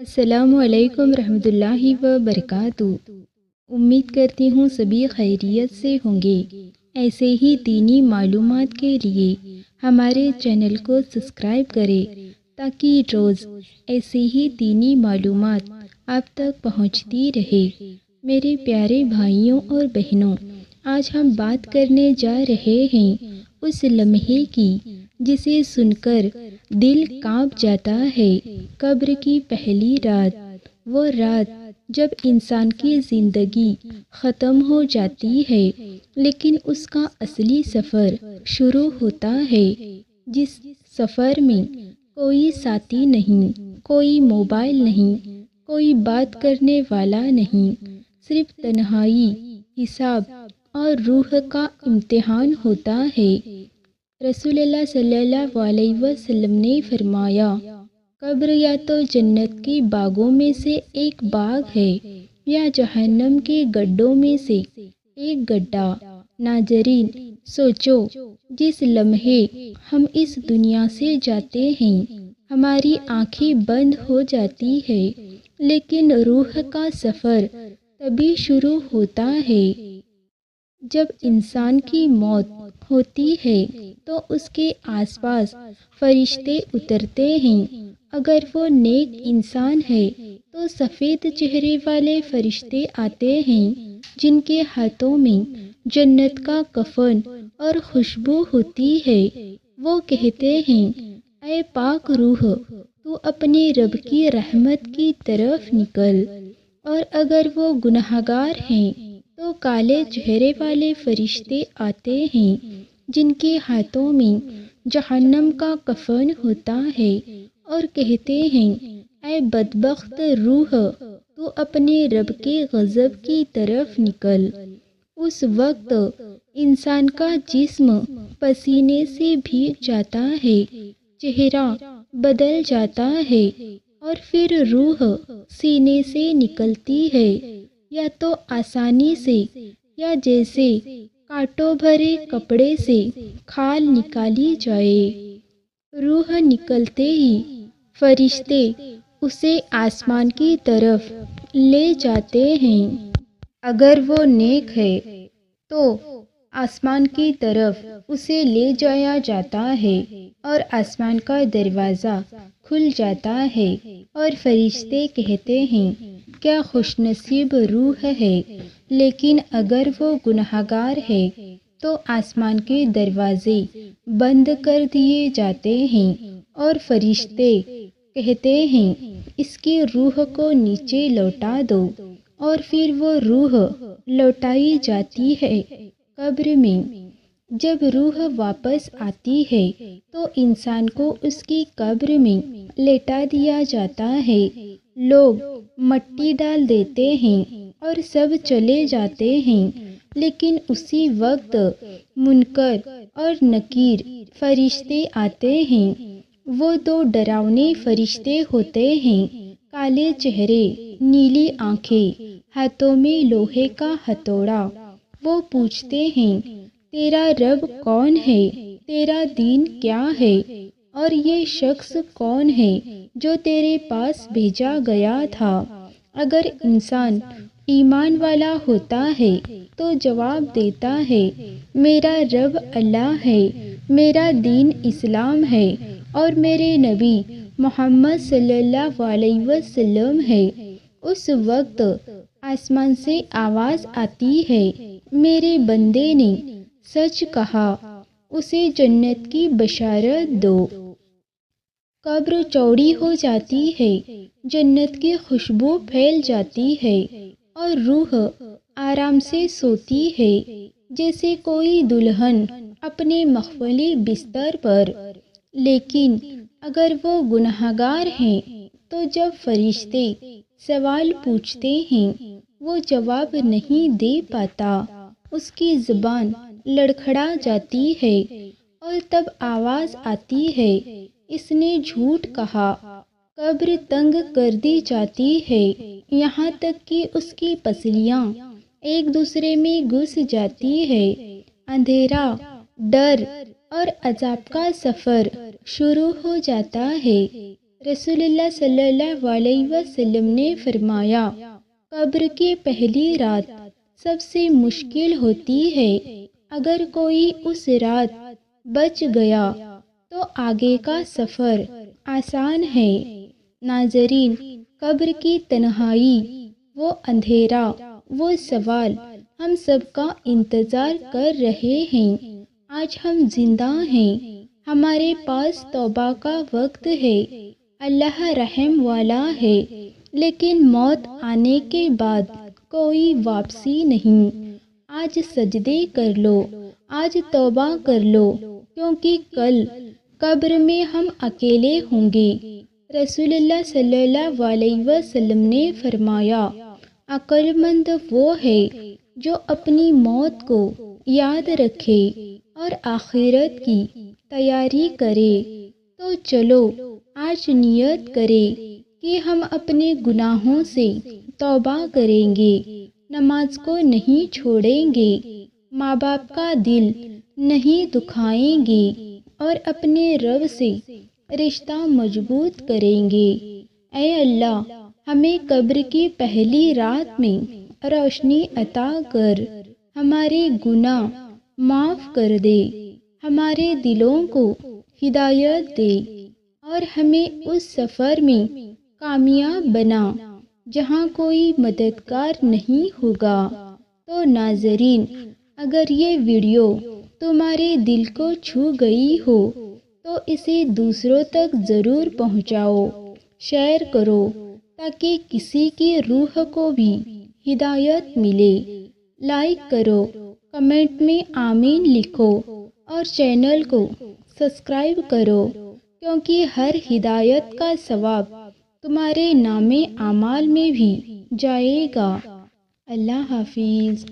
السلام علیکم رحمۃ اللہ وبرکاتہ۔ امید کرتی ہوں سبھی خیریت سے ہوں گے۔ ایسے ہی دینی معلومات کے لیے ہمارے چینل کو سبسکرائب کریں تاکہ روز ایسے ہی دینی معلومات آپ تک پہنچتی رہے۔ میرے پیارے بھائیوں اور بہنوں، آج ہم بات کرنے جا رہے ہیں اس لمحے کی جسے سن کر دل کانپ جاتا ہے، قبر کی پہلی رات۔ وہ رات جب انسان کی زندگی ختم ہو جاتی ہے لیکن اس کا اصلی سفر شروع ہوتا ہے، جس سفر میں کوئی ساتھی نہیں، کوئی موبائل نہیں، کوئی بات کرنے والا نہیں، صرف تنہائی، حساب اور روح کا امتحان ہوتا ہے۔ رسول اللہ صلی اللہ علیہ وسلم نے فرمایا، قبر یا تو جنت کے باغوں میں سے ایک باغ ہے یا جہنم کے گڈھوں میں سے ایک گڈھا۔ ناظرین، سوچو، جس لمحے ہم اس دنیا سے جاتے ہیں ہماری آنکھیں بند ہو جاتی ہے، لیکن روح کا سفر تبھی شروع ہوتا ہے جب انسان کی موت ہوتی ہے تو اس کے آس پاس فرشتے اترتے ہیں۔ اگر وہ نیک انسان ہے تو سفید چہرے والے فرشتے آتے ہیں جن کے ہاتھوں میں جنت کا کفن اور خوشبو ہوتی ہے۔ وہ کہتے ہیں، اے پاک روح، تو اپنے رب کی رحمت کی طرف نکل۔ اور اگر وہ گنہگار ہیں تو کالے چہرے والے فرشتے آتے ہیں جن کے ہاتھوں میں جہنم کا کفن ہوتا ہے اور کہتے ہیں، اے بدبخت روح، تو اپنے رب کے غضب کی طرف نکل۔ اس وقت انسان کا جسم پسینے سے بھیگ جاتا ہے، چہرہ بدل جاتا ہے اور پھر روح سینے سے نکلتی ہے، یا تو آسانی سے یا جیسے کانٹوں بھرے کپڑے سے کھال نکالی جائے۔ روح نکلتے ہی فرشتے اسے آسمان کی طرف لے جاتے ہیں۔ اگر وہ نیک ہے تو آسمان کی طرف اسے لے جایا جاتا ہے اور آسمان کا دروازہ کھل جاتا ہے اور فرشتے کہتے ہیں، کیا خوش نصیب روح ہے۔ لیکن اگر وہ گنہگار ہے تو آسمان کے دروازے بند کر دیے جاتے ہیں اور فرشتے کہتے ہیں، اس کی روح کو نیچے لوٹا دو، اور پھر وہ روح لوٹائی جاتی ہے قبر میں۔ جب روح واپس آتی ہے تو انسان کو اس کی قبر میں لیٹا دیا جاتا ہے، لوگ مٹی ڈال دیتے ہیں اور سب چلے جاتے ہیں، لیکن اسی وقت منکر اور نکیر فرشتے آتے ہیں۔ وہ دو ڈراونے فرشتے ہوتے ہیں، کالے چہرے، نیلی آنکھیں، ہاتھوں میں لوہے کا ہتھوڑا۔ وہ پوچھتے ہیں، تیرا رب کون ہے، تیرا دین کیا ہے، اور یہ شخص کون ہے جو تیرے پاس بھیجا گیا تھا۔ اگر انسان ایمان والا ہوتا ہے تو جواب دیتا ہے، میرا رب اللہ ہے، میرا دین اسلام ہے اور میرے نبی محمد صلی اللہ علیہ وسلم ہے۔ اس وقت آسمان سے آواز آتی ہے، میرے بندے نے سچ کہا، اسے جنت کی بشارت دو۔ قبر چوڑی ہو جاتی ہے، جنت کی خوشبو پھیل جاتی ہے اور روح آرام سے سوتی ہے جیسے کوئی دلہن اپنے مخملی بستر پر۔ لیکن اگر وہ گنہگار ہیں تو جب فرشتے سوال پوچھتے ہیں وہ جواب نہیں دے پاتا، اس کی زبان لڑکھڑا جاتی ہے اور تب آواز آتی ہے، اس نے جھوٹ کہا۔ قبر تنگ کر دی جاتی ہے، یہاں تک کہ اس کی پسلیاں ایک دوسرے میں گھس جاتی ہے۔ اندھیرا، ڈر اور عذاب کا سفر شروع ہو جاتا ہے۔ رسول اللہ صلی اللہ علیہ وسلم نے فرمایا، قبر کی پہلی رات سب سے مشکل ہوتی ہے۔ اگر کوئی اس رات بچ گیا تو آگے کا سفر آسان ہے۔ ناظرین، قبر کی تنہائی، وہ اندھیرا، وہ سوال ہم سب کا انتظار کر رہے ہیں۔ آج ہم زندہ ہیں، ہمارے پاس توبہ کا وقت ہے، اللہ رحم والا ہے، لیکن موت آنے کے بعد کوئی واپسی نہیں۔ آج سجدے کر لو، آج توبہ کر لو، کیونکہ کل قبر میں ہم اکیلے ہوں گے۔ رسول اللہ صلی اللہ علیہ وسلم نے فرمایا، عقل مند وہ ہے جو اپنی موت کو یاد رکھے اور آخرت کی تیاری کرے۔ تو چلو آج نیت کرے کہ ہم اپنے گناہوں سے توبہ کریں گے، نماز کو نہیں چھوڑیں گے، ماں باپ کا دل نہیں دکھائیں گے اور اپنے رب سے رشتہ مضبوط کریں گے۔ اے اللہ، ہمیں قبر کی پہلی رات میں روشنی عطا کر، ہمارے گناہ معاف کر دے، ہمارے دلوں کو ہدایت دے اور ہمیں اس سفر میں کامیاب بنا جہاں کوئی مددگار نہیں ہوگا۔ تو ناظرین، اگر یہ ویڈیو تمہارے دل کو چھو گئی ہو تو اسے دوسروں تک ضرور پہنچاؤ، شیئر کرو تاکہ کسی کی روح کو بھی ہدایت ملے۔ لائک کرو، کمنٹ میں آمین لکھو اور چینل کو سبسکرائب کرو، کیونکہ ہر ہدایت کا ثواب تمہارے نامے اعمال میں بھی جائے گا۔ اللہ حافظ۔